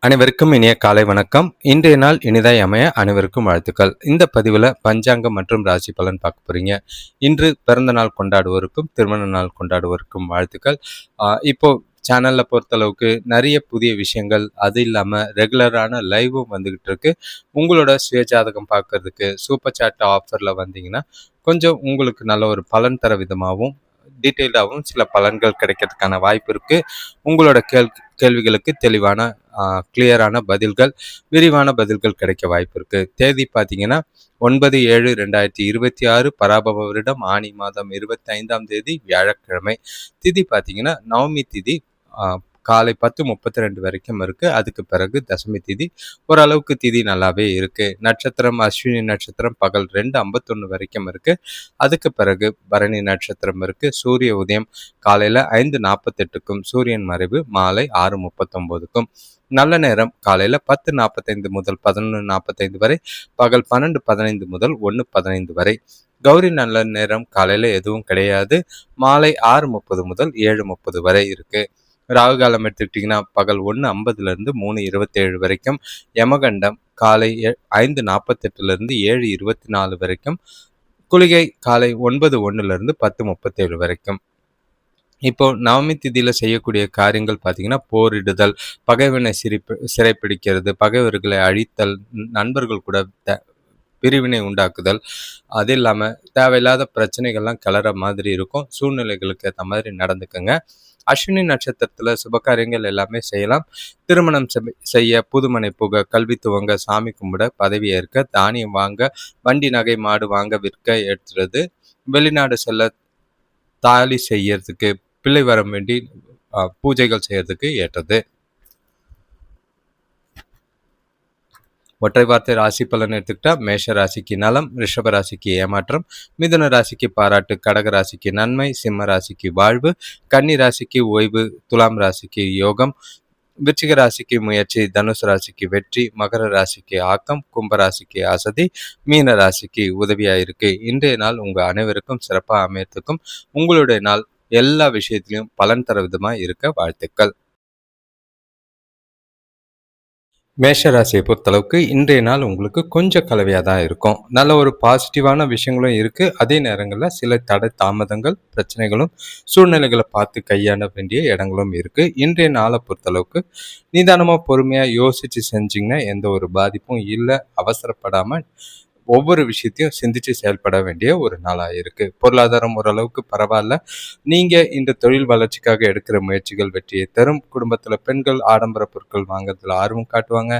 அனைவருக்கும் இனிய காலை வணக்கம். இன்றைய நாள் இனிதாய் அமைய அனைவருக்கும் வாழ்த்துக்கள். இந்த பதிவில் பஞ்சாங்கம் மற்றும் ராசி பலன் பார்க்க போறீங்க. இன்று பிறந்த நாள் கொண்டாடுவோருக்கும் திருமண நாள் கொண்டாடுவோருக்கும் வாழ்த்துக்கள். இப்போ சேனல்ல பொறுத்தளவுக்கு நிறைய புதிய விஷயங்கள், அது இல்லாமல் ரெகுலரான லைவும் வந்துகிட்டு இருக்கு. உங்களோட சுயஜாதகம் பார்க்கறதுக்கு சூப்பர் சாட் ஆஃபரில் வந்தீங்கன்னா கொஞ்சம் உங்களுக்கு நல்ல ஒரு பலன் தர விதமாகவும் டீட்டெயில்டாகவும் சில பலன்கள் கிடைக்கிறதுக்கான வாய்ப்பு இருக்குது. உங்களோட கேள்விகளுக்கு தெளிவான கிளியரான பதில்கள், விரிவான பதில்கள் கிடைக்க வாய்ப்பு இருக்குது. தேதி பார்த்தீங்கன்னா 9/7/2026 பராபவ வருடம் ஆனி மாதம் 25ஆம் தேதி வியாழக்கிழமை. திதி பார்த்தீங்கன்னா நவமி திதி காலை 10:32 வரைக்கும் இருக்குது. அதுக்கு பிறகு தசமி திதி. ஓரளவுக்கு திதி நல்லாவே இருக்குது. நட்சத்திரம் அஸ்வினி நட்சத்திரம் பகல் 2:51 வரைக்கும் இருக்குது. அதுக்கு பிறகு பரணி நட்சத்திரம் இருக்குது. சூரிய உதயம் காலையில் 5:48க்கும் சூரியன் மறைவு மாலை 6:39க்கும். நல்ல நேரம் காலையில் 10:45 முதல் 11:45 வரை, பகல் 12:15 முதல் 1:15 வரை. கௌரி நல்ல நேரம் காலையில் எதுவும் கிடையாது. மாலை 6:30 முதல் 7:30 வரை இருக்குது. ராகு காலம் எடுத்துக்கிட்டிங்கன்னா பகல் 1:50லேருந்து 3:27 வரைக்கும். யமகண்டம் காலை 5:48லேருந்து 7:24 வரைக்கும். குளிகை காலை 9:01லேருந்து 10:37 வரைக்கும். இப்போ நவமி திதியில் செய்யக்கூடிய காரியங்கள் பார்த்தீங்கன்னா போரிடுதல், பகைவனை சிறைப்பிடிக்கிறது, பகைவர்களை அழித்தல், நண்பர்கள் கூட பிரிவினை உண்டாக்குதல், அது இல்லாமல் தேவையில்லாத பிரச்சனைகள்லாம் கிளற மாதிரி இருக்கும். சூழ்நிலைகளுக்கு ஏற்ற மாதிரி நடந்துக்கங்க. அஸ்வினி நட்சத்திரத்தில் சுபகாரியங்கள் எல்லாமே செய்யலாம். திருமணம் செய்ய, புதுமனை புக, கல்வி துவங்க, சாமி கும்பிட, பதவி ஏற்க, தானியம் வாங்க, வண்டி நகை மாடு வாங்க விற்க ஏற்றுறது, வெளிநாடு செல்ல, தாலி செய்யறதுக்கு, பிள்ளை வரம் வேண்டி பூஜைகள் செய்யறதுக்கு ஏற்றது. ஒற்றை வார்த்தை ராசி பலன் எடுத்துக்கிட்டா மேஷ ராசிக்கு நலம், ரிஷப ராசிக்கு ஏமாற்றம், மிதுன ராசிக்கு பாராட்டு, கடக ராசிக்கு நன்மை, சிம்ம ராசிக்கு வாழ்வு, கன்னி ராசிக்கு ஓய்வு, துலாம் ராசிக்கு யோகம், விருச்சிக ராசிக்கு முயற்சி, தனுசு ராசிக்கு வெற்றி, மகர ராசிக்கு ஆக்கம், கும்ப ராசிக்கு அசதி, மீன ராசிக்கு உதவியாயிருக்கு. இன்றைய நாள் உங்க அனைவருக்கும் சிறப்பாக அமையத்துக்கும் உங்களுடைய நாள் எல்லா விஷயத்திலையும் பலன் தர விதமா இருக்க வாழ்த்துக்கள். மேஷராசியை பொறுத்தளவுக்கு இன்றைய நாள் உங்களுக்கு கொஞ்சம் கலவையாக தான் இருக்கும். நல்ல ஒரு பாசிட்டிவான விஷயங்களும் இருக்குது. அதே நேரங்களில் சில தடை தாமதங்கள், பிரச்சனைகளும், சூழ்நிலைகளை பார்த்து கையாள வேண்டிய இடங்களும் இருக்குது. இன்றைய நாளை பொறுத்தளவுக்கு நிதானமாக பொறுமையாக யோசித்து செஞ்சிங்கன்னா எந்த ஒரு பாதிப்பும் இல்லை. அவசரப்படாமல் ஒவ்வொரு விஷயத்தையும் சிந்திச்சு செயல்பட வேண்டிய ஒரு நாளாக இருக்குது. பொருளாதாரம் ஓரளவுக்கு பரவாயில்ல. நீங்கள் இந்த தொழில் வளர்ச்சிக்காக எடுக்கிற முயற்சிகள் வெற்றியை தரும். குடும்பத்தில் பெண்கள் ஆடம்பர பொருட்கள் வாங்குறதுல ஆர்வம் காட்டுவாங்க.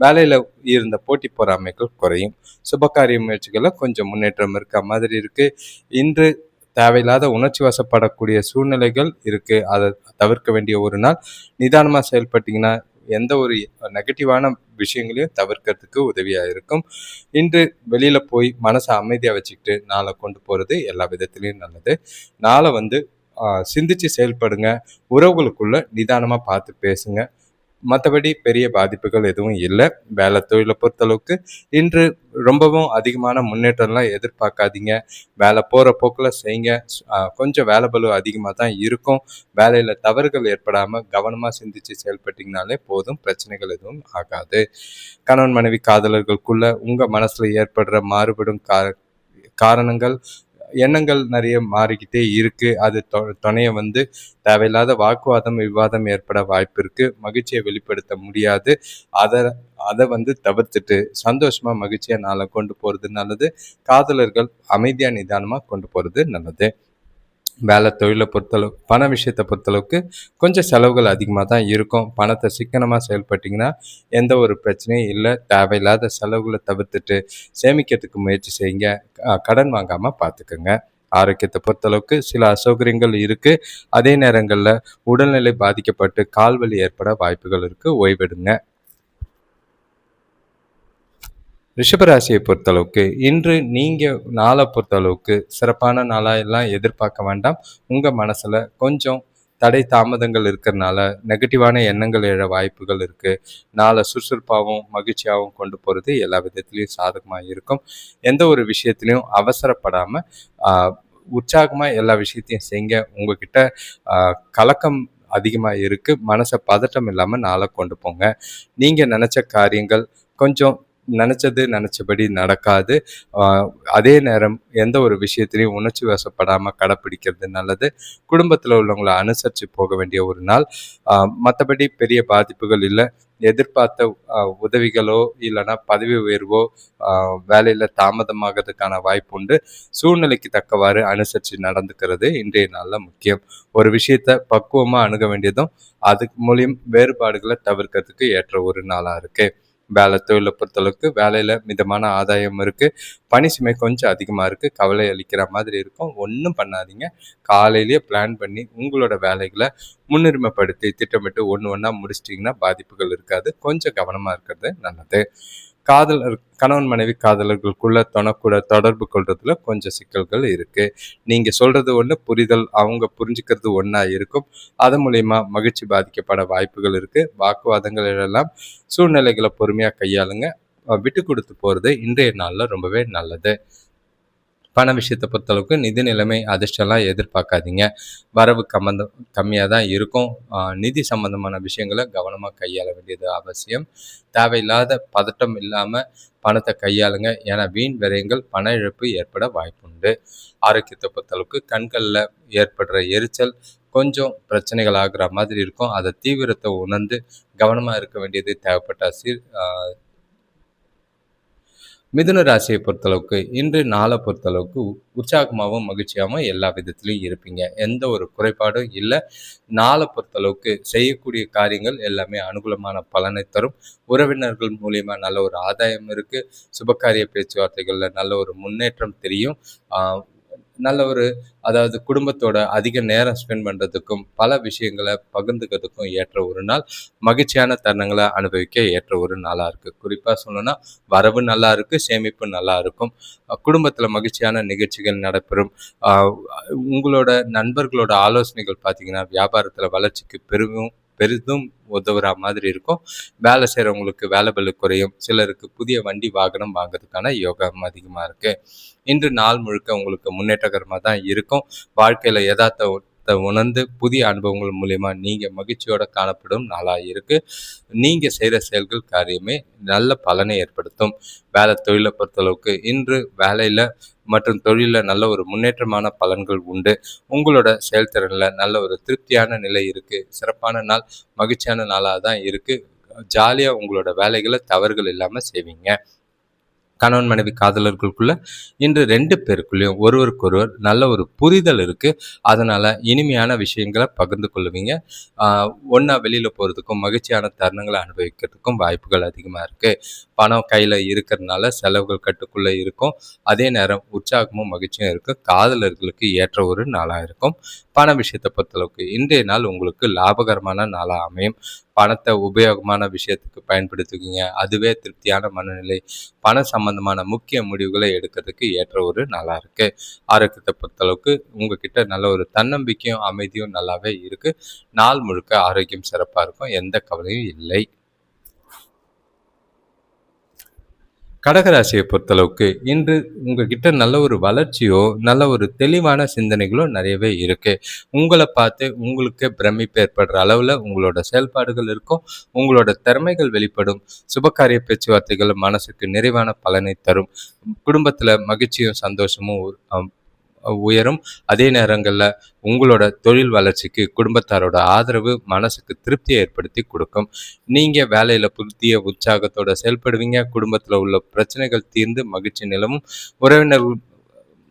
வேலையில் இருந்த போட்டி பொறாமைகள் குறையும். சுபகாரிய முயற்சிகளில் கொஞ்சம் முன்னேற்றம் இருக்க மாதிரி இருக்குது. இன்று தேவையில்லாத உணர்ச்சி வசப்படக்கூடிய சூழ்நிலைகள் இருக்குது. அதை தவிர்க்க வேண்டிய ஒரு நாள். நிதானமாக செயல்பட்டிங்கன்னா எந்த ஒரு நெகட்டிவான விஷயங்களையும் தவிர்க்கிறதுக்கு உதவியாக இருக்கும். இன்று வெளியில் போய் மனசை அமைதியாக வச்சுக்கிட்டு நாளை கொண்டு போகிறது எல்லா விதத்துலேயும் நல்லது. நாளை சிந்திச்சு செயல்படுங்க. உறவுகளுக்குள்ள நிதானமாக பார்த்து பேசுங்க. மற்றபடி பெரிய பாதிப்புகள் எதுவும் இல்லை. வேலை தொழிலை பொறுத்தளவுக்கு இன்று ரொம்பவும் அதிகமான முன்னேற்றம்லாம் எதிர்பார்க்காதீங்க. வேலை போகிற போக்கில் செய்யுங்க. கொஞ்சம் வேலை பளு அதிகமாக தான் இருக்கும். வேலையில் தவறுகள் ஏற்படாமல் கவனமாக சிந்தித்து செயல்பட்டிங்கனாலே போதும். பிரச்சனைகள் எதுவும் ஆகாது. கணவன் மனைவி காதலர்களுக்குள்ள உங்கள் மனசில் ஏற்படுற மாறுபடும் காரணங்கள், எண்ணங்கள் நிறைய மாறிக்கிட்டே இருக்குது. அது துணையை தேவையில்லாத வாக்குவாதம், விவாதம் ஏற்பட வாய்ப்பு இருக்குது. மகிழ்ச்சியை வெளிப்படுத்த முடியாது. அதை தவிர்த்துட்டு சந்தோஷமாக மகிழ்ச்சியாக நாளை கொண்டு போகிறது நல்லது. காதலர்கள் அமைதியாக நிதானமாக கொண்டு போகிறது நல்லது. வேலை தொழிலை பொறுத்தளவு, பண விஷயத்தை பொறுத்தளவுக்கு கொஞ்சம் செலவுகள் அதிகமாக தான் இருக்கும். பணத்தை சிக்கனமாக செயல்பட்டிங்கன்னா எந்த ஒரு பிரச்சனையும் இல்லை. தேவையில்லாத செலவுகளை தவிர்த்துட்டு சேமிக்கிறதுக்கு முயற்சி செய்யுங்க. கடன் வாங்காமல் பார்த்துக்குங்க. ஆரோக்கியத்தை பொறுத்தளவுக்கு சில அசௌகரியங்கள் இருக்குது. அதே நேரங்களில் உடல்நிலை பாதிக்கப்பட்டு கால்வலி ஏற்பட வாய்ப்புகள் இருக்குது. ஓய்வெடுங்க. ரிஷபராசியை பொறுத்தளவுக்கு இன்று நீங்கள் நாளை பொறுத்தளவுக்கு சிறப்பான நாளாக எல்லாம் எதிர்பார்க்க வேண்டாம். உங்கள் மனசில் கொஞ்சம் தடை தாமதங்கள் இருக்கிறதுனால நெகட்டிவான எண்ணங்கள் எழ வாய்ப்புகள் இருக்குது. நாளை சுறுசுறுப்பாகவும் மகிழ்ச்சியாகவும் கொண்டு போகிறது எல்லா விதத்துலேயும் சாதகமாக இருக்கும். எந்த ஒரு விஷயத்துலையும் அவசரப்படாமல் உற்சாகமாக எல்லா விஷயத்தையும் செய்யுங்க. உங்ககிட்ட கலக்கம் அதிகமாக இருக்குது. மனசை பதட்டம் இல்லாமல் நாளை கொண்டு போங்க. நீங்கள் நினச்ச காரியங்கள் கொஞ்சம் நினச்சபடி நடக்காது. அதே நேரம் எந்த ஒரு விஷயத்திலையும் உணர்ச்சி வசப்படாமல் கடைப்பிடிக்கிறது நல்லது. குடும்பத்தில் உள்ளவங்களை அனுசரித்து போக வேண்டிய ஒரு நாள். மற்றபடி பெரிய பாதிப்புகள் இல்லை. எதிர்பார்த்த உதவிகளோ இல்லைன்னா பதவி உயர்வோ வேலையில் தாமதமாகிறதுக்கான வாய்ப்பு உண்டு. சூழ்நிலைக்கு தக்கவாறு அனுசரித்து நடந்துக்கிறது இன்றைய நாளில் முக்கியம். ஒரு விஷயத்தை பக்குவமாக அணுக வேண்டியதும் அது மூலியம் வேறுபாடுகளை தவிர்க்கிறதுக்கு ஏற்ற ஒரு நாளாக இருக்குது. தொழிலை பொறுத்தளவுக்கு வேலையில் மிதமான ஆதாயம் இருக்குது. பணி சுமை கொஞ்சம் அதிகமாக இருக்குது. கவலை அளிக்கிற மாதிரி இருக்கும். ஒன்றும் பண்ணாதீங்க. காலையிலேயே பிளான் பண்ணி உங்களோட வேலைகளை முன்னுரிமைப்படுத்தி திட்டமிட்டு ஒன்றா முடிச்சிட்டிங்கன்னா பாதிப்புகள் இருக்காது. கொஞ்சம் கவனமாக இருக்கிறது நல்லது. கணவன் மனைவி காதலர்களுக்குள்ள தொடர்பு கொள்றதுல கொஞ்சம் சிக்கல்கள் இருக்கு. நீங்க சொல்றது ஒண்ணு, புரிதல் அவங்க புரிஞ்சுக்கிறது ஒண்ணா இருக்கும். அது மூலியமா மகிழ்ச்சி பாதிக்கப்பட வாய்ப்புகள் இருக்கு. வாக்குவாதங்கள் எல்லாம் சூழ்நிலைகளை பொறுமையா கையாளுங்க. விட்டு கொடுத்து போறது இன்றைய நாள்ல ரொம்பவே நல்லது. பண விஷயத்தை பொறுத்தளவுக்கு நிதி நிலைமை அதிர்ஷ்டம்லாம் எதிர்பார்க்காதீங்க. வரவு கம்மியாக தான் இருக்கும். நிதி சம்பந்தமான விஷயங்களை கவனமாக கையாள வேண்டியது அவசியம். தேவையில்லாத பதட்டம் இல்லாமல் பணத்தை கையாளுங்க. ஏன்னா வீண் விரயங்கள் பண இழப்பு ஏற்பட வாய்ப்புண்டு. ஆரோக்கியத்தை பொறுத்தளவுக்கு கண்களில் ஏற்படுற எரிச்சல் கொஞ்சம் பிரச்சனைகள் ஆகுற மாதிரி இருக்கும். அதை தீவிரத்தை உணர்ந்து கவனமாக இருக்க வேண்டியது தேவைப்பட்ட மிதுன ராசியை பொறுத்தளவுக்கு இன்று நாளை பொறுத்தளவுக்கு உற்சாகமாகவும் மகிழ்ச்சியாகவும் எல்லா விதத்துலையும் இருப்பீங்க. எந்த ஒரு குறைபாடும் இல்லை. நாளை பொறுத்தளவுக்கு செய்யக்கூடிய காரியங்கள் எல்லாமே அனுகூலமான பலனை தரும். உறவினர்கள் மூலியமா நல்ல ஒரு ஆதாயம் இருக்குது. சுபகாரிய பேச்சுவார்த்தைகளில் நல்ல ஒரு முன்னேற்றம் தெரியும். நல்ல ஒரு அதாவது குடும்பத்தோட அதிக நேரம் ஸ்பெண்ட் பண்ணுறதுக்கும் பல விஷயங்களை பகிர்ந்துக்கிறதுக்கும் ஏற்ற ஒரு நாள். மகிழ்ச்சியான தருணங்களை அனுபவிக்க ஏற்ற ஒரு நாளாக இருக்குது. குறிப்பாக சொல்லணும்னா வரவு நல்லா இருக்குது, சேமிப்பு நல்லா இருக்கும். குடும்பத்தில் மகிழ்ச்சியான நிகழ்ச்சிகள் நடைபெறும். உங்களோட நண்பர்களோட ஆலோசனைகள் பார்த்தீங்கன்னா வியாபாரத்தில் வளர்ச்சிக்கு பெரிதும் உதவுற மாதிரி இருக்கும். வேலை செய்கிறவங்களுக்கு வேலை பளு குறையும். சிலருக்கு புதிய வண்டி வாகனம் வாங்கிறதுக்கான யோகம் அதிகமாக இருக்குது. இன்று நாள் முழுக்க உங்களுக்கு முன்னேற்றகரமாக தான் இருக்கும். வாழ்க்கையில் யதார்த்தத்தை உணர்ந்து புதிய அனுபவங்கள் மூலயமா நீங்கள் மகிழ்ச்சியோட காணப்படும் நாளாக இருக்குது. நீங்கள் செய்கிற செயல்கள் காரியமே நல்ல பலனை ஏற்படுத்தும். தொழிலை பொறுத்தளவுக்கு இன்று வேலையில் மற்றும் தொழிலில் நல்ல ஒரு முன்னேற்றமான பலன்கள் உண்டு. உங்களோட செயல்திறனில் நல்ல ஒரு திருப்தியான நிலை இருக்குது. சிறப்பான நாள், மகிழ்ச்சியான நாளாக தான் இருக்குது. ஜாலியாக உங்களோட வேலைகளை தவறுகள் இல்லாமல் செய்வீங்க. கணவன் மனைவி காதலர்களுக்குள்ள இன்று 2 பேருக்குள்ளேயும் ஒருவருக்கொருவர் நல்ல ஒரு புரிதல் இருக்குது. அதனால் இனிமையான விஷயங்களை பகிர்ந்து கொள்ளுவீங்க. ஒன்றா வெளியில் போகிறதுக்கும் மகிழ்ச்சியான தருணங்களை அனுபவிக்கிறதுக்கும் வாய்ப்புகள் அதிகமாக இருக்குது. பணம் கையில் இருக்கிறதுனால செலவுகள் கட்டுக்குள்ளே இருக்கும். அதே நேரம் உற்சாகமும் மகிழ்ச்சியும் இருக்குது. காதலர்களுக்கு ஏற்ற ஒரு நாளாக இருக்கும். பண விஷயத்தை பொறுத்தளவுக்கு இன்றைய நாள் உங்களுக்கு லாபகரமான நாளாக அமையும். பணத்தை உபயோகமான விஷயத்துக்கு பயன்படுத்திக்கிங்க. அதுவே திருப்தியான மனநிலை. பண சம்பந்தமான முக்கிய முடிவுகளை எடுக்கிறதுக்கு ஏற்ற ஒரு நாளாக இருக்குது. ஆரோக்கியத்தை பொறுத்தளவுக்கு உங்ககிட்ட நல்ல ஒரு தன்னம்பிக்கையும் அமைதியும் நல்லாவே இருக்குது. நாள் முழுக்க ஆரோக்கியம் சிறப்பாக இருக்கும். எந்த கவலையும் இல்லை. கடகராசியை பொறுத்தளவுக்கு இன்று உங்ககிட்ட நல்ல ஒரு வளர்ச்சியோ நல்ல ஒரு தெளிவான சிந்தனைகளோ நிறையவே இருக்கு. உங்களை பார்த்து உங்களுக்கு பிரமிப்பு ஏற்படுற அளவில் உங்களோட செயல்பாடுகள் இருக்கும். உங்களோட திறமைகள் வெளிப்படும். சுபகாரிய பேச்சுவார்த்தைகள் மனசுக்கு நிறைவான பலனை தரும். குடும்பத்தில் மகிழ்ச்சியும் சந்தோஷமும் உயரும். அதே நேரங்களில் உங்களோட தொழில் வளர்ச்சிக்கு குடும்பத்தாரோட ஆதரவு மனசுக்கு திருப்தியை ஏற்படுத்தி கொடுக்கும். நீங்கள் வேலையில் புதிய உற்சாகத்தோடு செயல்படுவீங்க. குடும்பத்தில் உள்ள பிரச்சனைகள் தீர்ந்து மகிழ்ச்சி நிலவும். உறவினர்கள்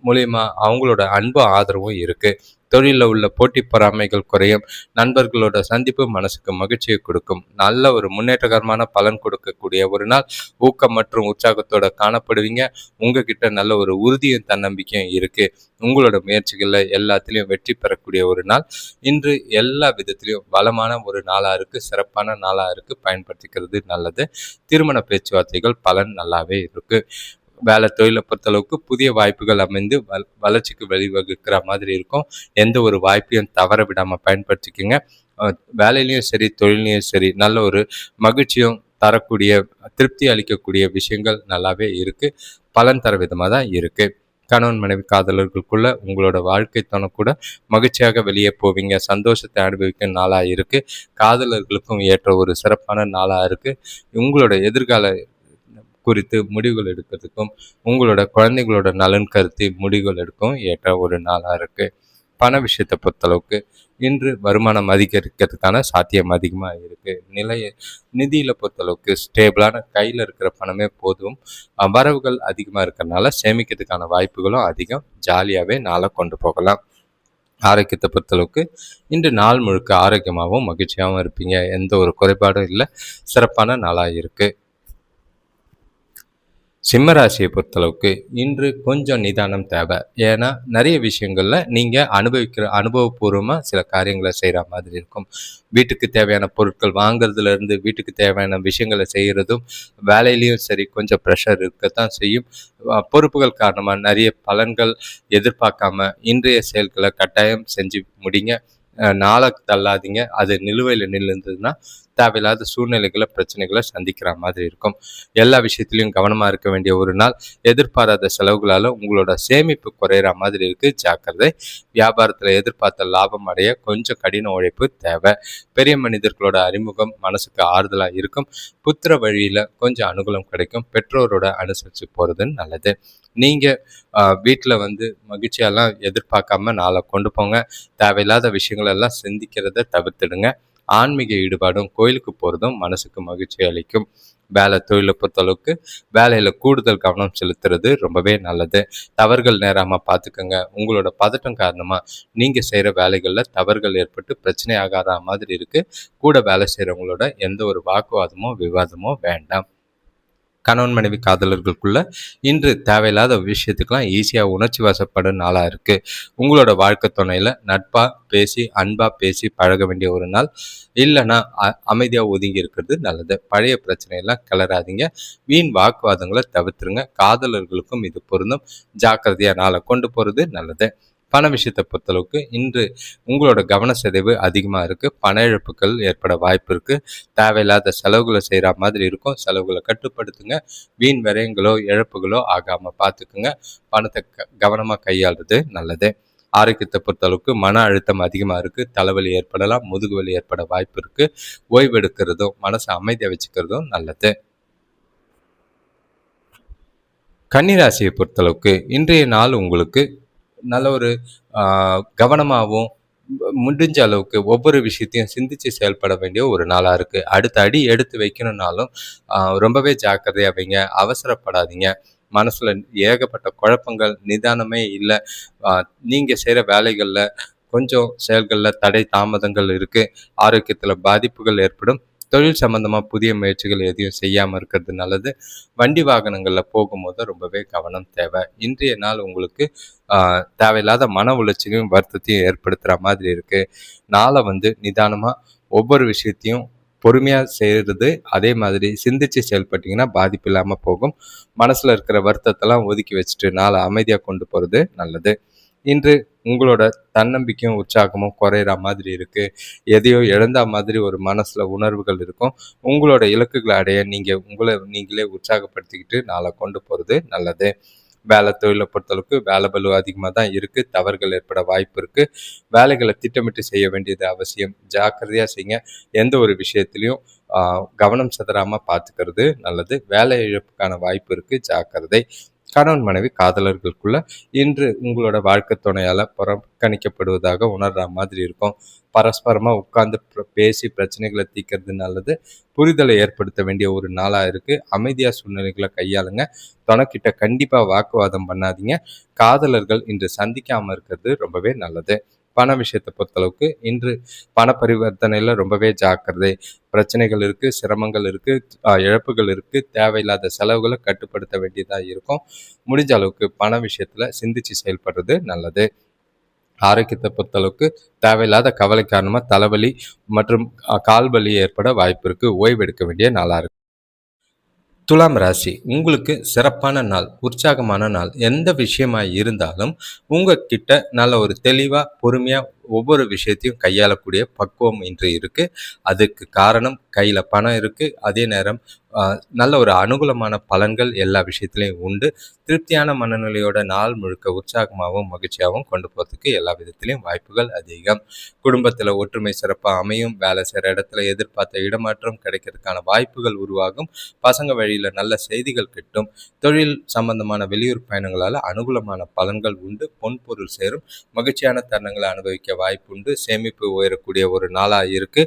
மூலியமா அவங்களோட அன்பும் ஆதரவும் இருக்குது. தொழிலில் உள்ள போட்டி பொறாமைகள் குறையும். நண்பர்களோட சந்திப்பு மனசுக்கு மகிழ்ச்சியை கொடுக்கும். நல்ல ஒரு முன்னேற்றகரமான பலன் கொடுக்கக்கூடிய ஒரு நாள். ஊக்கம் மற்றும் உற்சாகத்தோட காணப்படுவீங்க. உங்ககிட்ட நல்ல ஒரு உறுதியும் தன்னம்பிக்கையும் இருக்கு. உங்களோட முயற்சிகளில் எல்லாத்துலேயும் வெற்றி பெறக்கூடிய ஒரு நாள். இன்று எல்லா விதத்திலையும் வளமான ஒரு நாளாக இருக்குது. சிறப்பான நாளாக இருக்குது. பயன்படுத்திக்கிறது நல்லது. திருமண பேச்சுவார்த்தைகள் பலன் நல்லாவே இருக்குது. தொழிலை பொறுத்தளவுக்கு புதிய வாய்ப்புகள் அமைந்து வளர்ச்சிக்கு வழிவகுக்கிற மாதிரி இருக்கும். எந்த ஒரு வாய்ப்பையும் தவற விடாமல் பயன்படுத்திக்கோங்க. வேலையிலையும் சரி தொழிலையும் சரி நல்ல ஒரு மகிழ்ச்சியும் தரக்கூடிய திருப்தி அளிக்கக்கூடிய விஷயங்கள் நல்லாவே இருக்குது. பலன் தர விதமாக தான் இருக்குது. கணவன் மனைவி காதலர்களுக்குள்ள உங்களோட வாழ்க்கை துணை கூட மகிழ்ச்சியாக வெளியே போவீங்க. சந்தோஷத்தை அனுபவிக்கும் நாளாக இருக்குது. காதலர்களுக்கும் ஏற்ற ஒரு சிறப்பான நாளாக இருக்குது. உங்களோட எதிர்கால குறித்து முடிவுகள் எடுக்கிறதுக்கும் உங்களோட குழந்தைங்களோட நலன் கருத்தி முடிவுகள் எடுக்கவும் ஏற்ற ஒரு நாளாக இருக்குது. பண விஷயத்தை பொறுத்தளவுக்கு இன்று வருமானம் அதிகரிக்கிறதுக்கான சாத்தியம் அதிகமாக இருக்குது. நிதியில் பொறுத்தளவுக்கு ஸ்டேபிளான கையில் இருக்கிற பணமே போதும். வரவுகள் அதிகமாக இருக்கிறதுனால சேமிக்கிறதுக்கான வாய்ப்புகளும் அதிகம். ஜாலியாகவே நாளை கொண்டு போகலாம். ஆரோக்கியத்தை பொறுத்தளவுக்கு இன்று நாள் முழுக்க ஆரோக்கியமாகவும் மகிழ்ச்சியாகவும் இருப்பீங்க. எந்த ஒரு குறைபாடும் இல்லை. சிறப்பான நாளாக இருக்குது. சிம்ம ராசியை பொறுத்தளவுக்கு இன்று கொஞ்சம் நிதானம் தேவை. ஏன்னா நிறைய விஷயங்களில் நீங்கள் அனுபவபூர்வமாக சில காரியங்களை செய்கிற மாதிரி இருக்கும். வீட்டுக்கு தேவையான பொருட்கள் வாங்குறதுலேருந்து வீட்டுக்கு தேவையான விஷயங்களை செய்கிறதும் வேலையிலையும் சரி கொஞ்சம் ப்ரெஷர் இருக்கத்தான் செய்யும். பொறுப்புகள் காரணமாக நிறைய பலன்கள் எதிர்பார்க்காம இன்றைய செயல்களை கட்டாயம் செஞ்சு முடிங்க. நாளை தள்ளாதீங்க. அது நிலுவையில் நின்றுதுன்னா தேவையில்லாத சூழ்நிலைகளை பிரச்சனைகளை சந்திக்கிற மாதிரி இருக்கும். எல்லா விஷயத்திலையும் கவனமாக இருக்க வேண்டிய ஒரு நாள். எதிர்பாராத செலவுகளால் உங்களோட சேமிப்பு குறையிற மாதிரி இருக்குது. ஜாக்கிரதை. வியாபாரத்தில் எதிர்பார்த்த லாபம் அடைய கொஞ்சம் கடின உழைப்பு தேவை. பெரிய மனிதர்களோட அறிமுகம் மனசுக்கு ஆறுதலாக இருக்கும். புத்திர வழியில் கொஞ்சம் அனுகூலம் கிடைக்கும். பெற்றோரோட அனுசரித்து போகிறது நல்லது. நீங்கள் வீட்டில் மகிழ்ச்சியெல்லாம் எதிர்பார்க்காம நாளை கொண்டு போங்க. தேவையில்லாத விஷயங்களெல்லாம் சிந்திக்கிறத தவிர்த்துடுங்க. ஆன்மீக ஈடுபாடும் கோயிலுக்கு போகிறதும் மனசுக்கு மகிழ்ச்சி அளிக்கும். தொழிலை பொறுத்தளவுக்கு வேலையில் கூடுதல் கவனம் செலுத்துறது ரொம்பவே நல்லது. தவறுகள் நேராமல் பார்த்துக்கோங்க. உங்களோட பதட்டம் காரணமாக நீங்கள் செய்கிற வேலைகளில் தவறுகள் ஏற்பட்டு பிரச்சனை ஆகாத மாதிரி இருக்குது. கூட வேலை செய்கிறவங்களோட எந்த ஒரு வாக்குவாதமோ விவாதமோ வேண்டாம். கணவன் மனைவி காதலர்களுக்குள்ள இன்று தேவையில்லாத விஷயத்துக்கெல்லாம் ஈஸியாக உணர்ச்சி வசப்படும் நாளாக இருக்குது. உங்களோட வாழ்க்கை துணையில் அன்பாக பேசி பழக வேண்டிய ஒரு நாள். இல்லைன்னா அமைதியாக ஒதுங்கி இருக்கிறது நல்லது. பழைய பிரச்சனையெல்லாம் கிளறாதீங்க. வீண் வாக்குவாதங்களை தவிர்த்துருங்க. காதலர்களுக்கும் இது பொருந்தும். ஜாக்கிரதையாக நாளை கொண்டு போகிறது நல்லது. பண விஷயத்தை பொறுத்தளவுக்கு இன்று உங்களோட கவன சிதைவு அதிகமாக இருக்குது. பண இழப்புகள் ஏற்பட வாய்ப்பு இருக்குது. தேவையில்லாத செலவுகளை செய்கிற மாதிரி இருக்கும். செலவுகளை கட்டுப்படுத்துங்க. வீண் விரயங்களோ இழப்புகளோ ஆகாமல் பார்த்துக்குங்க. பணத்தை கவனமாக கையாளுறது நல்லது. ஆரோக்கியத்தை பொறுத்தளவுக்கு மன அழுத்தம் அதிகமாக இருக்குது. தலைவலி ஏற்படலாம். முதுகுவலி ஏற்பட வாய்ப்பு இருக்குது. ஓய்வு எடுக்கிறதும் மனசை அமைதியாக வச்சுக்கிறதும் நல்லது. கன்னிராசியை பொறுத்தளவுக்கு இன்றைய நாள் உங்களுக்கு நல்ல ஒரு கவனமாகவும் முடிஞ்ச அளவுக்கு ஒவ்வொரு விஷயத்தையும் சிந்தித்து செயல்பட வேண்டிய ஒரு நாளாக இருக்குது. அடுத்த அடி எடுத்து வைக்கணுன்னாலும் ரொம்பவே ஜாக்கிரதையாக வைங்க. அவசரப்படாதீங்க. மனசில் ஏகப்பட்ட குழப்பங்கள், நிதானமே இல்லை. நீங்கள் செய்கிற வேலைகளில் கொஞ்சம் செயல்களில் தடை தாமதங்கள் இருக்குது. ஆரோக்கியத்தில் பாதிப்புகள் ஏற்படும். தொழில் சம்பந்தமாக புதிய முயற்சிகள் எதையும் செய்யாமல் இருக்கிறது நல்லது. வண்டி வாகனங்களில் போகும்போது ரொம்பவே கவனம் தேவை. இன்றைய நாள் உங்களுக்கு தேவையில்லாத மன உளைச்சலையும் வருத்தத்தையும் ஏற்படுத்துகிற மாதிரி இருக்குது. நாளை நிதானமாக ஒவ்வொரு விஷயத்தையும் பொறுமையாக செய்கிறது. அதே மாதிரி சிந்திச்சு செயல்பட்டிங்கன்னா பாதிப்பு இல்லாமல் போகும். மனசில் இருக்கிற வருத்தத்தெல்லாம் ஒதுக்கி வச்சுட்டு நாளை அமைதியாக கொண்டு போகிறது நல்லது. இன்று உங்களோட தன்னம்பிக்கையும் உற்சாகமும் குறையிற மாதிரி இருக்குது. எதையோ இழந்த மாதிரி ஒரு மனசில் உணர்வுகள் இருக்கும். உங்களோட இலக்குகளை அடைய உங்களை நீங்களே உற்சாகப்படுத்திக்கிட்டு நாளை கொண்டு போகிறது நல்லது. தொழிலை பொறுத்தளவுக்கு வேலை பளு அதிகமாக தான் இருக்குது. தவறுகள் ஏற்பட வாய்ப்பு இருக்குது. வேலைகளை திட்டமிட்டு செய்ய வேண்டியது அவசியம். ஜாக்கிரதையாக செய்யுங்க. எந்த ஒரு விஷயத்துலையும் கவனம் சிதறாமல் பார்த்துக்கிறது நல்லது. வேலை இழப்புக்கான வாய்ப்பு இருக்குது. ஜாக்கிரதை. கணவன் மனைவி காதலர்களுக்குள்ள இன்று உங்களோட வாழ்க்கை துணையால் புறக்கணிக்கப்படுவதாக உணர்ற மாதிரி இருக்கும். பரஸ்பரமாக உட்கார்ந்து பேசி பிரச்சனைகளை தீர்க்கறது நல்லது. புரிதலை ஏற்படுத்த வேண்டிய ஒரு நாளாக இருக்குது. அமைதியாக சூழ்நிலைகளை கையாளுங்க. துணைக்கிட்ட கண்டிப்பாக வாக்குவாதம் பண்ணாதீங்க. காதலர்கள் இன்று சந்திக்காமல் இருக்கிறது ரொம்பவே நல்லது. பண விஷயத்தை பொறுத்தளவுக்கு இன்று பண பரிவர்த்தனையில் ரொம்பவே ஜாக்கிரதை. பிரச்சனைகள் இருக்குது, சிரமங்கள் இருக்குது, இழப்புகள் இருக்குது. தேவையில்லாத செலவுகளை கட்டுப்படுத்த வேண்டியதாக இருக்கும். முடிஞ்ச அளவுக்கு பண விஷயத்தில் சிந்திச்சு செயல்படுறது நல்லது. ஆரோக்கியத்தை பொறுத்தளவுக்கு தேவையில்லாத கவலை காரணமாக தலைவலி மற்றும் கால்வலி ஏற்பட வாய்ப்பு இருக்குது. ஓய்வு எடுக்க வேண்டிய நாளாக இருக்குது. துலாம் ராசி உங்களுக்கு சிறப்பான நாள், உற்சாகமான நாள். எந்த விஷயமா இருந்தாலும் உங்ககிட்ட நல்ல ஒரு தெளிவாக பொறுமையாக ஒவ்வொரு விஷயத்தையும் கையாளக்கூடிய பக்குவம் இன்று இருக்கு. அதுக்கு காரணம் கையில பணம் இருக்கு. அதே நேரம் நல்ல ஒரு அனுகூலமான பலன்கள் எல்லா விஷயத்திலையும் உண்டு. திருப்தியான மனநிலையோட நாள் முழுக்க உற்சாகமாகவும் மகிழ்ச்சியாகவும் கொண்டு போறதுக்கு எல்லா விதத்திலையும் வாய்ப்புகள் அதிகம். குடும்பத்துல ஒற்றுமை சிறப்பா அமையும். வேலை செய்யற இடத்துல எதிர்பார்த்த இடமாற்றம் கிடைக்கிறதுக்கான வாய்ப்புகள் உருவாகும். பசங்க வழியில நல்ல செய்திகள் கிட்டும். தொழில் சம்பந்தமான வெளியூர் பயணங்களால அனுகூலமான பலன்கள் உண்டு. பொன்பொருள் சேரும். மகிழ்ச்சியான தருணங்களை அனுபவிக்க வாய்ப்பு உண்டு. சேமிப்பு உயரக்கூடிய ஒரு நாளா இருக்கு.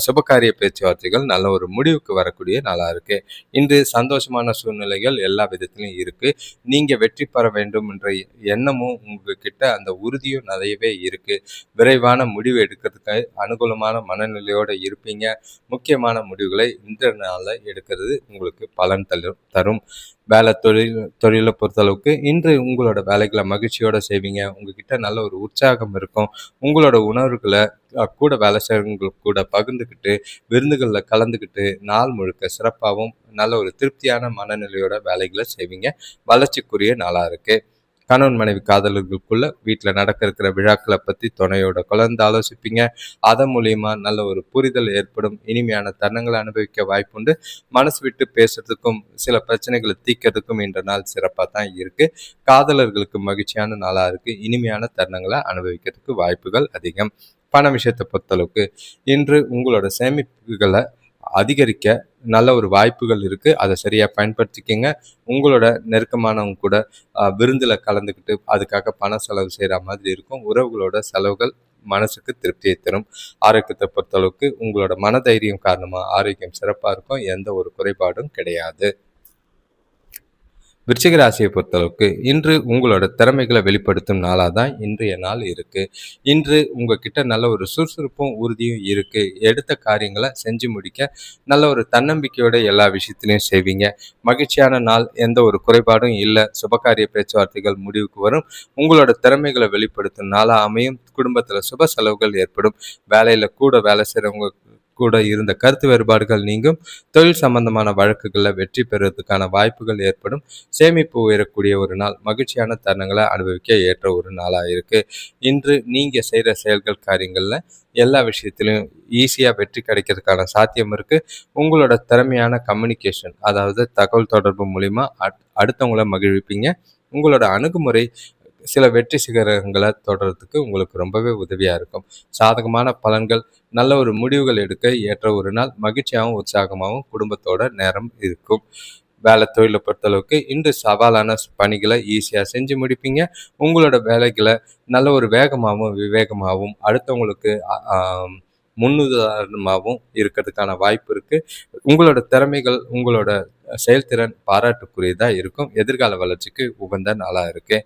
சுபகாரிய பேச்சுவார்த்தைகள் நல்ல ஒரு முடிவுக்கு வரக்கூடிய நாளா இருக்கு. இன்று சந்தோஷமான சூழ்நிலைகள் எல்லா விதத்திலும் இருக்கு. நீங்க வெற்றி பெற வேண்டும் என்ற எண்ணமும் உங்ககிட்ட, அந்த உறுதியும் நிறையவே இருக்கு. விரைவான முடிவு எடுக்கிறதுக்கு அனுகூலமான மனநிலையோட இருப்பீங்க. முக்கியமான முடிவுகளை இந்த நாள்ல எடுக்கிறது உங்களுக்கு பலன் தரும். வேலை தொழிலை பொறுத்தளவுக்கு இன்று உங்களோட வேலைகளை மகிழ்ச்சியோட செய்வீங்க. உங்ககிட்ட நல்ல ஒரு உற்சாகம் இருக்கும். உங்களோட உணர்வுகளை கூட வேலை செய்கிறவங்களுக்கு கூட பகிர்ந்துக்கிட்டு, விருந்துகளில் கலந்துக்கிட்டு, நாள் முழுக்க சிறப்பாகவும் நல்ல ஒரு திருப்தியான மனநிலையோட வேலைகளை செய்வீங்க. வளர்ச்சிக்குரிய நாளாக இருக்குது. கணவன் மனைவி காதலர்களுக்குள்ள வீட்டில் நடக்க இருக்கிற விழாக்களை பற்றி துணையோட கலந்து ஆலோசிப்பீங்க. அதன் மூலியமா நல்ல ஒரு புரிதல் ஏற்படும். இனிமையான தருணங்களை அனுபவிக்க வாய்ப்புண்டு. மனசு விட்டு பேசுறதுக்கும் சில பிரச்சனைகளை தீர்க்கிறதுக்கும் இன்ற நாள் சிறப்பாக தான் இருக்கு. காதலர்களுக்கு மகிழ்ச்சியான நாளாக இருக்கு. இனிமையான தருணங்களை அனுபவிக்கிறதுக்கு வாய்ப்புகள் அதிகம். பண விஷயத்தை பொறுத்தளவுக்கு இன்று உங்களோட சேமிப்புகளை அதிகரிக்க நல்ல ஒரு வாய்ப்புகள் இருக்கு. அதை சரியா பயன்படுத்திக்கங்க. உங்களோட நெருக்கமானவங்க கூட விருந்துல கலந்துக்கிட்டு அதுக்காக பண செலவு செய்யற மாதிரி இருக்கும். உறவுகளோட செலவுகள் மனசுக்கு திருப்தியை தரும். ஆரோக்கியத்தை பொறுத்தளவுக்கு உங்களோட மனதைரியம் காரணமா ஆரோக்கியம் சிறப்பா இருக்கும். எந்த ஒரு குறைபாடும் கிடையாது. விருச்சிக ராசியை பொறுத்தளவுக்கு இன்று உங்களோட திறமைகளை வெளிப்படுத்தும் நாளாக தான் இன்றைய நாள் இருக்கு. இன்று உங்ககிட்ட நல்ல ஒரு சுறுசுறுப்பும் உறுதியும் இருக்கு. எடுத்த காரியங்களை செஞ்சு முடிக்க நல்ல ஒரு தன்னம்பிக்கையோட எல்லா விஷயத்திலையும் செய்வீங்க. மகிழ்ச்சியான நாள். எந்த ஒரு குறைபாடும் இல்லை. சுபகாரிய பேச்சுவார்த்தைகள் முடிவுக்கு வரும். உங்களோட திறமைகளை வெளிப்படுத்தும் நாளாக அமையும். குடும்பத்தில் சுப செலவுகள் ஏற்படும். வேலையில் கூட வேலை செய்கிறவங்க கூட இருந்த கருத்து வேறுபாடுகள் நீங்கும். தொழில் சம்பந்தமான வழக்குகளில் வெற்றி பெறுவதற்கான வாய்ப்புகள் ஏற்படும். சேமிப்பு உயரக்கூடிய ஒரு நாள். மகிழ்ச்சியான தருணங்களை அனுபவிக்க ஏற்ற ஒரு நாளாக இருக்கு. இன்று நீங்க செய்கிற செயல்கள் காரியங்களில் எல்லா விஷயத்திலையும் ஈஸியாக வெற்றி கிடைக்கிறதுக்கான சாத்தியம் இருக்கு. உங்களோட திறமையான கம்யூனிகேஷன், அதாவது தகவல் தொடர்பு மூலிமா அடுத்தவங்களை மகிழ்விப்பீங்க. உங்களோட அணுகுமுறை சில வெற்றி சிகரங்களை தொடர்றதுக்கு உங்களுக்கு ரொம்பவே உதவியாக இருக்கும். சாதகமான பலன்கள், நல்ல ஒரு முடிவுகள் எடுக்க ஏற்ற ஒரு நாள். மகிழ்ச்சியாகவும் உற்சாகமாகவும் குடும்பத்தோட நேரம் இருக்கும். வேலை தொழிலை பொறுத்தளவுக்கு இன்று சவாலான பணிகளை ஈஸியாக செஞ்சு முடிப்பீங்க. உங்களோட வேலைகளை நல்ல ஒரு வேகமாகவும் விவேகமாகவும் அடுத்தவங்களுக்கு முன்னுதாரணமாகவும் இருக்கிறதுக்கான வாய்ப்பு இருக்கு. உங்களோட திறமைகள், உங்களோட செயல்திறன் பாராட்டுக்குரியதாக இருக்கும். எதிர்கால வளர்ச்சிக்கு உகந்த நாளாக இருக்கு.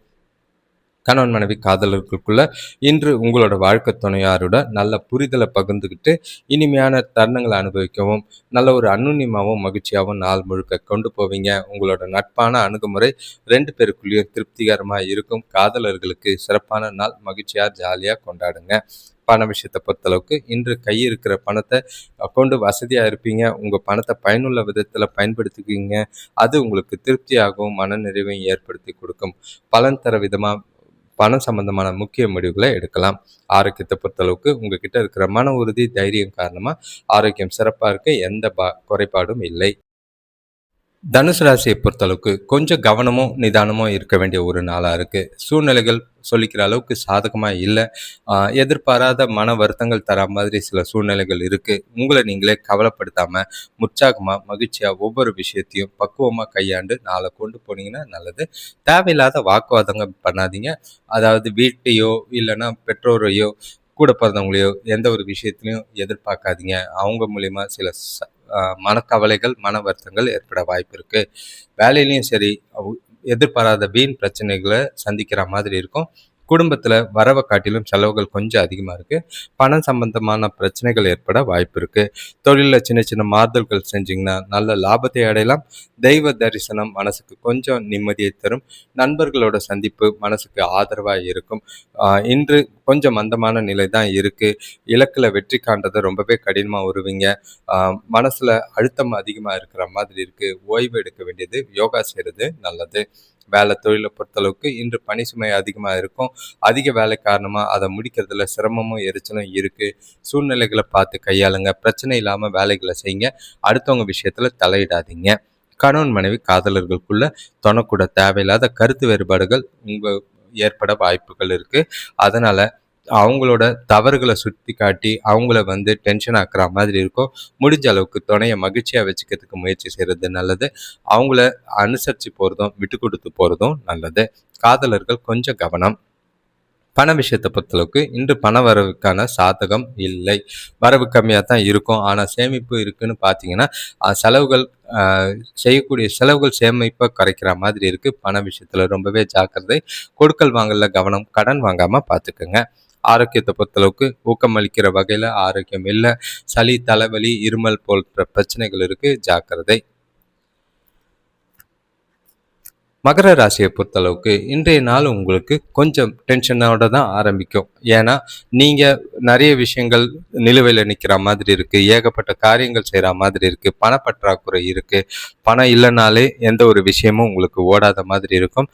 கணவன் மனைவி காதலர்களுக்குள்ள இன்று உங்களோட வாழ்க்கை துணையாரோட நல்ல புரிதலை பகிர்ந்துக்கிட்டு இனிமையான தருணங்களை அனுபவிக்கவும் நல்ல ஒரு அன்னுன்யமாகவும் மகிழ்ச்சியாகவும் நாள் முழுக்க கொண்டு போவீங்க. உங்களோட நட்பான அணுகுமுறை 2 பேருக்குள்ளேயும் திருப்திகரமாக இருக்கும். காதலர்களுக்கு சிறப்பான நாள். மகிழ்ச்சியாக ஜாலியாக கொண்டாடுங்க. பண விஷயத்தை பொறுத்தளவுக்கு இன்று இருக்கிற பணத்தை கொண்டு வசதியாக இருப்பீங்க. உங்கள் பணத்தை பயனுள்ள விதத்தில் பயன்படுத்திக்குவீங்க. அது உங்களுக்கு திருப்தியாகவும் மனநிறைவையும் ஏற்படுத்தி கொடுக்கும். பலன் தர விதமாக பணம் சம்பந்தமான முக்கிய முடிவுகளை எடுக்கலாம். ஆரோக்கியத்தை பொறுத்தளவுக்கு உங்ககிட்ட இருக்கிற மன உறுதி, தைரியம் காரணமா ஆரோக்கியம் சிறப்பா இருக்கு. எந்த குறைபாடும் இல்லை. தனுசு ராசியை பொறுத்தளவுக்கு கொஞ்சம் கவனமும் நிதானமும் இருக்க வேண்டிய ஒரு நாளாக இருக்குது. சூழ்நிலைகள் சொல்லிக்கிற அளவுக்கு சாதகமாக இல்லை. எதிர்பாராத மன வருத்தங்கள் தர மாதிரி சில சூழ்நிலைகள் இருக்குது. உங்களை நீங்களே கவலைப்படுத்தாமல் உற்சாகமாக மகிழ்ச்சியாக ஒவ்வொரு விஷயத்தையும் பக்குவமாக கையாண்டு நாளை கொண்டு போனீங்கன்னா நல்லது. தேவையில்லாத வாக்குவாதங்கள் பண்ணாதீங்க. அதாவது வீட்டையோ இல்லைன்னா பெற்றோரையோ கூட பிறந்தவங்களையோ எந்த ஒரு விஷயத்துலையும் எதிர்பார்க்காதீங்க. அவங்க மூலிமா சில மனக்கவலைகள், மன வருத்தங்கள் ஏற்பட வாய்ப்பு இருக்கு. வேலையிலையும் சரி, எதிர்பாராத வீண் பிரச்சனைகளை சந்திக்கிற மாதிரி இருக்கும். குடும்பத்தில் வரவை காட்டிலும் செலவுகள் கொஞ்சம் அதிகமாக இருக்குது. பணம் சம்பந்தமான பிரச்சனைகள் ஏற்பட வாய்ப்பு இருக்குது. தொழிலில் சின்ன சின்ன மாறுதல்கள் செஞ்சிங்கன்னா நல்ல லாபத்தை அடையலாம். தெய்வ தரிசனம் மனசுக்கு கொஞ்சம் நிம்மதியை தரும். நண்பர்களோட சந்திப்பு மனசுக்கு ஆதரவாக இருக்கும். இன்று கொஞ்சம் மந்தமான நிலை தான் இருக்குது. இலக்கில் வெற்றி காண்றதை ரொம்பவே கடினமாக வருவீங்க. மனசில் அழுத்தம் அதிகமாக இருக்கிற மாதிரி இருக்குது. ஓய்வு எடுக்க வேண்டியது, யோகா செய்கிறது நல்லது. வேலை தொழிலை பொறுத்தளவுக்கு இன்று பணி சுமை அதிகமாக இருக்கும். அதிக வேலை காரணமாக அதை முடிக்கிறதுல சிரமமும் எரிச்சலும் இருக்குது. சூழ்நிலைகளை பார்த்து கையாளுங்க. பிரச்சனை இல்லாமல் வேலைகளை செய்யுங்க. அடுத்தவங்க விஷயத்தில் தலையிடாதீங்க. கணவன் மனைவி காதலர்களுக்குள்ள தொணக்கூட தேவையில்லாத கருத்து வேறுபாடுகள் ஏற்பட வாய்ப்புகள் இருக்கு. அதனால அவங்களோட தவறுகளை சுட்டி காட்டி அவங்கள டென்ஷன் ஆக்குற மாதிரி இருக்கும். முடிஞ்ச அளவுக்கு துணையை மகிழ்ச்சியா வச்சுக்கிறதுக்கு முயற்சி செய்யறது நல்லது. அவங்கள அனுசரித்து போறதும் விட்டு கொடுத்து போறதும் நல்லது. காதலர்கள் கொஞ்சம் கவனம். பண விஷயத்தை பொறுத்தளவுக்கு இன்று பண வரவுக்கான சாதகம் இல்லை. வரவு கம்மியாக தான் இருக்கும். ஆனால் சேமிப்பு இருக்குன்னு பார்த்தீங்கன்னா செலவுகள் செய்யக்கூடிய செலவுகள் சேமிப்பை குறைக்கிற மாதிரி இருக்குது. பண விஷயத்தில் ரொம்பவே ஜாக்கிரதை. கொடுக்கல் வாங்கல கவனம். கடன் வாங்காமல் பார்த்துக்குங்க. ஆரோக்கியத்தை பொறுத்தளவுக்கு ஊக்கம் அளிக்கிற வகையில் ஆரோக்கியம் இல்லை. சளி, தலைவலி, இருமல் போன்ற பிரச்சனைகள் இருக்குது. ஜாக்கிரதை. மகர ராசியை பொறுத்தளவுக்கு இன்றைய நாள் உங்களுக்கு கொஞ்சம் டென்ஷனோட தான் ஆரம்பிக்கும். ஏன்னா நீங்கள் நிறைய விஷயங்கள் நிலுவையில் நிற்கிற மாதிரி இருக்குது. ஏகப்பட்ட காரியங்கள் செய்கிற மாதிரி இருக்குது. பணப்பற்றாக்குறை இருக்குது. பணம் இல்லைனாலே எந்த ஒரு விஷயமும் உங்களுக்கு ஓடாத மாதிரி இருக்கும்.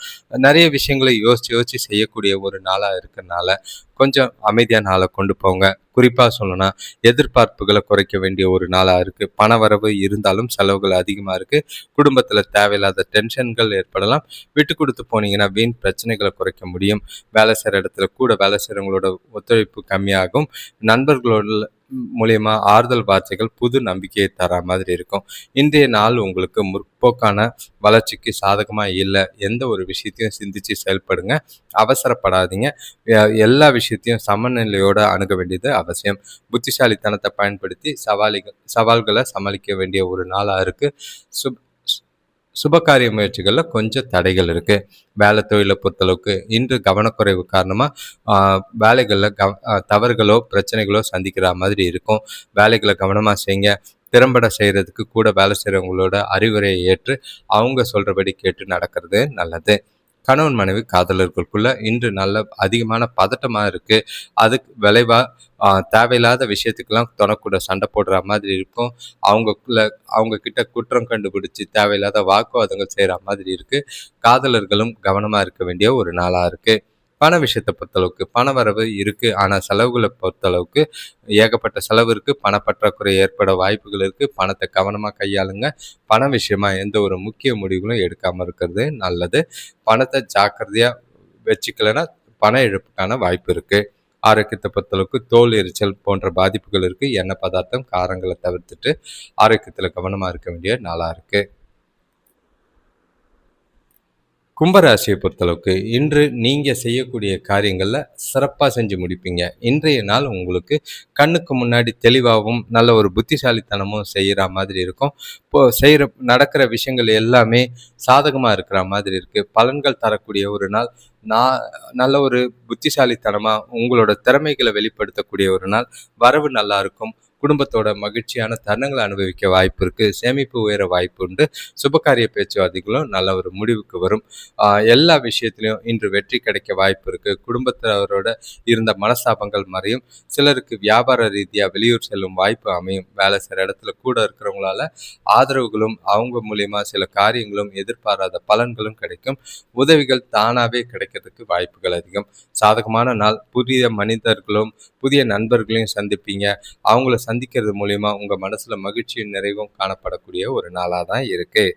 நிறைய விஷயங்களை யோசித்து செய்யக்கூடிய ஒரு நாளாக இருக்கிறதுனால கொஞ்சம் அமைதியான நாளை கொண்டு போங்க. குறிப்பாக சொல்லணும்னா எதிர்பார்ப்புகளை குறைக்க வேண்டிய ஒரு நாளாக இருக்குது. பண வரவு இருந்தாலும் செலவுகள் அதிகமாக இருக்குது. குடும்பத்தில் தேவையில்லாத டென்ஷன்கள் ஏற்படலாம். விட்டு கொடுத்து போனீங்கன்னா வீண் பிரச்சனைகளை குறைக்க முடியும். வேலை செய்கிற இடத்துல கூட வேலை செய்கிறவங்களோட ஒத்துழைப்பு கம்மியாகும். நண்பர்களோட மூலியமா ஆறுதல் வார்த்தைகள் புது நம்பிக்கையை தர மாதிரி இருக்கும். இன்றைய நாள் உங்களுக்கு முற்போக்கான வளர்ச்சிக்கு சாதகமாக இல்லை. எந்த ஒரு விஷயத்தையும் சிந்திச்சு செயல்படுங்க. அவசரப்படாதீங்க. எல்லா விஷயத்தையும் சமநிலையோட அணுக வேண்டியது அவசியம். புத்திசாலித்தனத்தை பயன்படுத்தி சவால்களை சமாளிக்க வேண்டிய ஒரு நாளாக இருக்கு. சுபகாரிய முயற்சிகளில் கொஞ்சம் தடைகள் இருக்குது. வேலை தொழிலை பொறுத்தளவுக்கு இன்று கவனக்குறைவு காரணமாக வேலைகளில் தவறுகளோ பிரச்சனைகளோ சந்திக்கிற மாதிரி இருக்கும். வேலைகளை கவனமாக செய்யுங்க. திறம்பட செய்கிறதுக்கு கூட வேலை செய்கிறவங்களோட அறிவுரையை ஏற்று அவங்க சொல்கிறபடி கேட்டு நடக்கிறது நல்லது. கணவன் மனைவி காதலர்களுக்குள்ள இன்று நல்ல அதிகமான பதட்டமாக இருக்குது. அதுக்கு விளைவாக தேவையில்லாத விஷயத்துக்கெல்லாம் தொடக்கூட சண்டை போடுற மாதிரி இருக்கும். அவங்க கிட்ட குற்றம் கண்டுபிடிச்சி தேவையில்லாத வாக்குவாதங்கள் செய்கிற மாதிரி இருக்குது. காதலர்களும் கவனமாக இருக்க வேண்டிய ஒரு நாளாக இருக்குது. பண விஷயத்தை பொறுத்தளவுக்கு பண வரவு இருக்குது. ஆனால் செலவுகளை பொறுத்தளவுக்கு ஏகப்பட்ட செலவு இருக்குது. பணப்பற்றாக்குறை ஏற்பட வாய்ப்புகள் இருக்குது. பணத்தை கவனமாக கையாளுங்க. பண விஷயமா எந்த ஒரு முக்கிய முடிவுகளும் எடுக்காமல் இருக்கிறது நல்லது. பணத்தை ஜாக்கிரதையாக வச்சுக்கலைன்னா பண இழப்புக்கான வாய்ப்பு இருக்குது. ஆரோக்கியத்தை பொறுத்தளவுக்கு தோல் எரிச்சல் போன்ற பாதிப்புகள் இருக்குது. எண்ணெய் பதார்த்தம், காரங்களை தவிர்த்துட்டு ஆரோக்கியத்தில் கவனமாக இருக்க வேண்டிய நாளாக இருக்குது. கும்பராசியை பொறுத்தளவுக்கு இன்று நீங்கள் செய்யக்கூடிய காரியங்களில் சிறப்பாக செஞ்சு முடிப்பீங்க. இன்றைய நாள் உங்களுக்கு கண்ணுக்கு முன்னாடி தெளிவாகவும் நல்ல ஒரு புத்திசாலித்தனமும் செய்கிற மாதிரி இருக்கும். இப்போது நடக்கிற விஷயங்கள் எல்லாமே சாதகமாக இருக்கிற மாதிரி இருக்குது. பலன்கள் தரக்கூடிய ஒரு நாள். நல்ல ஒரு புத்திசாலித்தனமாக உங்களோட திறமைகளை வெளிப்படுத்தக்கூடிய ஒரு நாள். வரவு நல்லா இருக்கும். குடும்பத்தோட மகிழ்ச்சியான தருணங்களை அனுபவிக்க வாய்ப்பு இருக்குது. சேமிப்பு உயர வாய்ப்பு உண்டு. சுபகாரிய பேச்சுவார்த்தைகளும் நல்ல ஒரு முடிவுக்கு வரும். எல்லா விஷயத்திலையும் இன்று வெற்றி கிடைக்க வாய்ப்பு இருக்குது. குடும்பத்தினரோட இருந்த மனஸ்தாபங்கள் மறையும். சிலருக்கு வியாபார ரீதியாக வெளியூர் செல்லும் வாய்ப்பு அமையும். வேலை செய்கிற இடத்துல கூட இருக்கிறவங்களால ஆதரவுகளும் அவங்க மூலியமா சில காரியங்களும் எதிர்பாராத பலன்களும் கிடைக்கும். உதவிகள் தானாகவே கிடைக்கிறதுக்கு வாய்ப்புகள் அதிகம். சாதகமான நாள். புதிய மனிதர்களும் புதிய நண்பர்களையும் சந்திப்பீங்க. அவங்கள சந்திக்கிறது மூலியமா உங்கள் மனசில் மகிழ்ச்சியும் நிறைவும் காணப்படக்கூடிய ஒரு நாளாக தான் இருக்குது.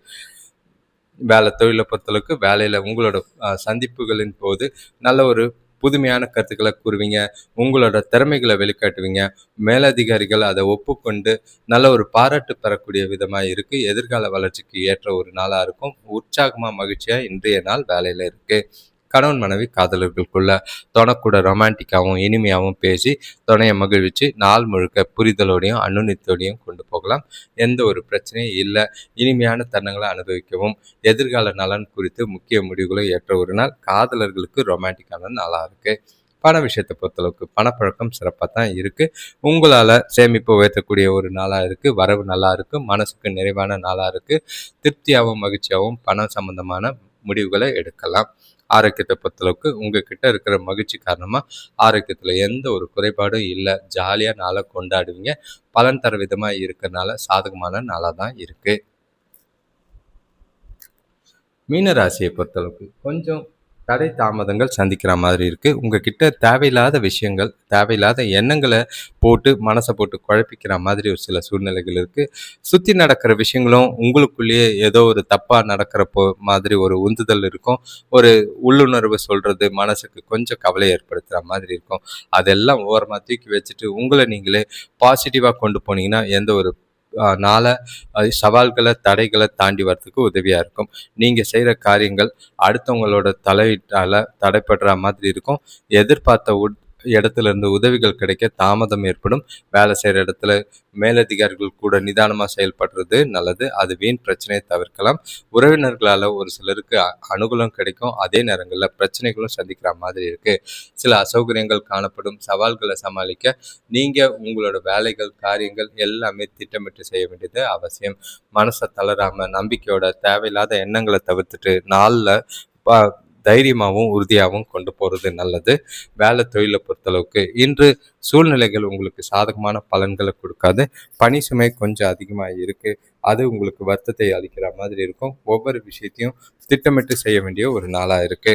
வேலை தொழிலை பொறுத்தளவுக்கு வேலையில் உங்களோட சந்திப்புகளின் போது நல்ல ஒரு புதுமையான கருத்துக்களை கூறுவீங்க. உங்களோட திறமைகளை வெளிக்காட்டுவீங்க. மேலதிகாரிகள் அதை ஒப்புக்கொண்டு நல்ல ஒரு பாராட்டு பெறக்கூடிய விதமாக இருக்குது. எதிர்கால வளர்ச்சிக்கு ஏற்ற ஒரு நாளாக இருக்கும். உற்சாகமாக மகிழ்ச்சியாக இன்றைய நாள் வேலையில் இருக்குது. கணவன் மனைவி காதலர்களுக்குள்ள தொணக்கூட ரொமான்டிக்காகவும் இனிமையாகவும் பேசி துணையை மகிழ்விச்சு நாள் முழுக்க புரிதலோடையும் அனுநித்தோடையும் கொண்டு போகலாம். எந்த ஒரு பிரச்சனையும் இல்லை. இனிமையான தருணங்களை அனுபவிக்கவும் எதிர்கால நலன் குறித்து முக்கிய முடிவுகளை ஏற்ற ஒரு நாள். காதலர்களுக்கு ரொமான்டிக்கான நாளாக இருக்குது. பண விஷயத்தை பொறுத்தளவுக்கு பணப்பழக்கம் சிறப்பாக தான் இருக்குது. உங்களால் சேமிப்பு உயர்த்தக்கூடிய ஒரு நாளாக இருக்குது. வரவு நல்லா இருக்குது. மனசுக்கு நிறைவான நாளாக இருக்குது. திருப்தியாகவும் மகிழ்ச்சியாகவும் பணம் சம்பந்தமான முடிவுகளை எடுக்கலாம். ஆரோக்கியத்தை பொறுத்தளவுக்கு உங்ககிட்ட இருக்கிற மகிழ்ச்சி காரணமாக ஆரோக்கியத்தில் எந்த ஒரு குறைபாடும் இல்லை. ஜாலியாக நாளை கொண்டாடுவீங்க. பலன் தர விதமாக இருக்கிறதுனால சாதகமான நாளாக தான் இருக்குது. மீன ராசியை பொறுத்தளவுக்கு கொஞ்சம் தடை தாமதங்கள் சந்திக்கிற மாதிரி இருக்கு. உங்ககிட்ட தேவையில்லாத விஷயங்கள், தேவையில்லாத எண்ணங்கள போட்டு மனச போட்டு குழப்பிக்கிற மாதிரி ஒரு சில சூழ்நிலைகள் இருக்கு. சுத்தி நடக்கிற விஷயங்களும் உங்களுக்குள்ளேயே ஏதோ ஒரு தப்பா நடக்கிறப்போ மாதிரி ஒரு உந்துதல் இருக்கும். ஒரு உள்ளுணர்வு சொல்றது மனசுக்கு கொஞ்சம் கவலை ஏற்படுத்துற மாதிரி இருக்கும். அதெல்லாம் ஓரமா தூக்கி வச்சுட்டு உங்கள நீங்களே பாசிட்டிவா கொண்டு போனீங்கன்னா, எந்த ஒரு நாள சவால்கள, தடைகள தாண்டி வரதுக்கு உதவியா இருக்கும். நீங்க செய்ற காரியங்கள் அடுத்தவங்களோட தலையீட்டால தடைப்படுற மாதிரி இருக்கும். எதிர்பார்த்த இடத்துல இருந்து உதவிகள் கிடைக்க தாமதம் ஏற்படும். வேலை செய்ற இடத்துல மேலதிகாரிகள் கூட நிதானமா செயல்படுறது நல்லது. அது வீண் பிரச்சனையை தவிர்க்கலாம். உறவினர்களால ஒரு சிலருக்கு அனுகூலம் கிடைக்கும். அதே நேரங்கள்ல பிரச்சனைகளும் சந்திக்கிற மாதிரி இருக்கு. சில அசௌகரியங்கள் காணப்படும். சவால்கள சமாளிக்க நீங்க உங்களோட வேலைகள், காரியங்கள் எல்லாமே திட்டமிட்டு செய்ய வேண்டியது அவசியம். மனச தளராம நம்பிக்கையோட தேவையில்லாத எண்ணங்கள தவிர்த்துட்டு நாள்ல ப தைரியமாவும், உறுதியாவும் கொண்டு போறது நல்லது. வேலை தொழில பொறுத்தளவுக்கு இன்று சூழ்நிலைகள் உங்களுக்கு சாதகமான பலன்கள குடுக்காது. பணி சுமை கொஞ்சம் அதிகமா இருக்கு. அது உங்களுக்கு வருத்தத்தை அளிக்கிற மாதிரி இருக்கும். ஒவ்வொரு விஷயத்தையும் திட்டமிட்டு செய்ய வேண்டிய ஒரு நாளா இருக்கு.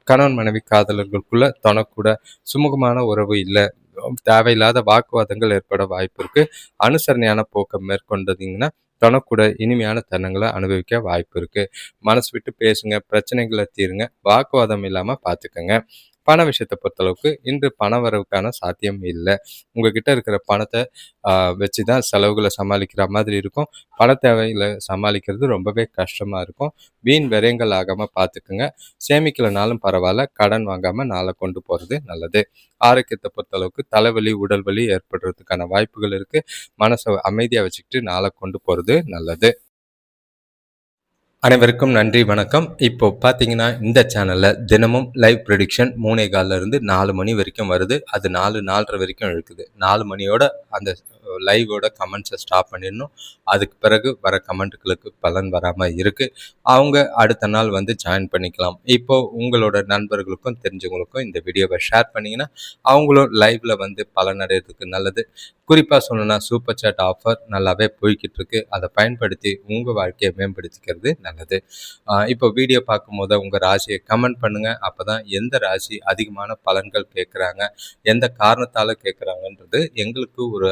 கணவன் மனைவி காதலர்களுக்குள்ள தொணக்கூட சுமூகமான உறவு இல்ல. தேவையில்லாத வாக்குவாதங்கள் ஏற்பட வாய்ப்பு இருக்கு. அனுசரணையான போக்க மேற்கொண்டீங்கன்னா தொணக்கூட இனிமையான தருணங்கள அனுபவிக்க வாய்ப்பு இருக்கு. மனசு விட்டு பேசுங்க, பிரச்சனைகள தீருங்க, வாக்குவாதம் இல்லாம பார்த்துக்கங்க. பண விஷயத்த பொறுத்தளவுக்கு இன்று பண வரவுக்கான சாத்தியம் இல்ல. உங்ககிட்ட இருக்கிற பணத்த வச்சு தான் செலவுகள சமாளிக்கிற மாதிரி இருக்கும். பண தேவைகள சமாளிக்கிறது ரொம்பவே கஷ்டமா இருக்கும். வீண் விரயங்கள் ஆகாம பார்த்துக்கங்க. சேமிக்கலனாலும் பரவால்ல, கடன் வாங்காம நாள கொண்டு போறது நல்லது. ஆரோக்கியத்த பொறுத்தளவுக்கு தலைவலி, உடல் வலி ஏற்படுறதுக்கான வாய்ப்புகள் இருக்கு. மனச அமைதியா வச்சுக்கிட்டு நாள கொண்டு போறது நல்லது. அனைவருக்கும் நன்றி, வணக்கம். இப்போ பார்த்தீங்கன்னா, இந்த சேனல்ல தினமும் லைவ் ப்ரெடிக்ஷன் 3:15 இருந்து 4 மணி வரைக்கும் வருது. அது 4, 4:30 வரைக்கும் இழுக்குது. 4 மணியோட அந்த லைவோட கமெண்ட்ஸை ஸ்டாப் பண்ணிடணும். அதுக்கு பிறகு வர கமெண்ட்டுகளுக்கு பலன் வராம இருக்கு. அவங்க அடுத்த நாள் வந்து ஜாயின் பண்ணிக்கலாம். இப்போ உங்களோட நண்பர்களுக்கும் தெரிஞ்சவங்களுக்கும் இந்த வீடியோவை ஷேர் பண்ணீங்கன்னா, அவங்களும் லைவ்ல வந்து பலனடைறதுக்கு நல்லது. குறிப்பா சொல்லணும்னா சூப்பர் சாட் ஆஃபர் நல்லாவே போய்க்கிட்டு இருக்கு. அதை பயன்படுத்தி உங்க வாழ்க்கையை மேம்படுத்திக்கிறது நல்லது. இப்போ வீடியோ பார்க்கும்போது உங்க ராசியை கமெண்ட் பண்ணுங்க. அப்பதான் எந்த ராசி அதிகமான பலன்கள் கேட்குறாங்க, எந்த காரணத்தால கேட்குறாங்கன்றது எங்களுக்கு ஒரு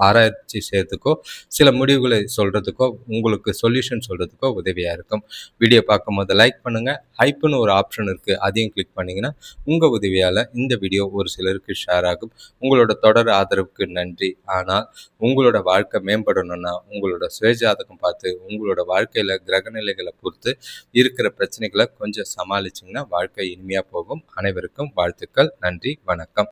ஆராய்ச்சி செய்யறதுக்கோ, சில முடிவுகளை சொல்றதுக்கோ, உங்களுக்கு சொல்யூஷன் சொல்றதுக்கோ உதவியா இருக்கும். வீடியோ பார்க்கும்போது லைக் பண்ணுங்க. ஹைப்னு ஒரு ஆப்ஷன் இருக்கு. அதையும் கிளிக் பண்ணீங்கன்னா உங்க உதவியால இந்த வீடியோ ஒரு சிலருக்கு ஷேர் ஆகும். உங்களோட தொடர் ஆதரவுக்கு நன்றி. ஆனால் உங்களோட வாழ்க்கை மேம்படணும்னா உங்களோட சுயஜாதகம் பார்த்து உங்களோட வாழ்க்கையில கிரகநிலைகளை பொறுத்து இருக்கிற பிரச்சனைகளை கொஞ்சம் சமாளிச்சிங்கன்னா வாழ்க்கை இனிமையா போகும். அனைவருக்கும் வாழ்த்துக்கள். நன்றி, வணக்கம்.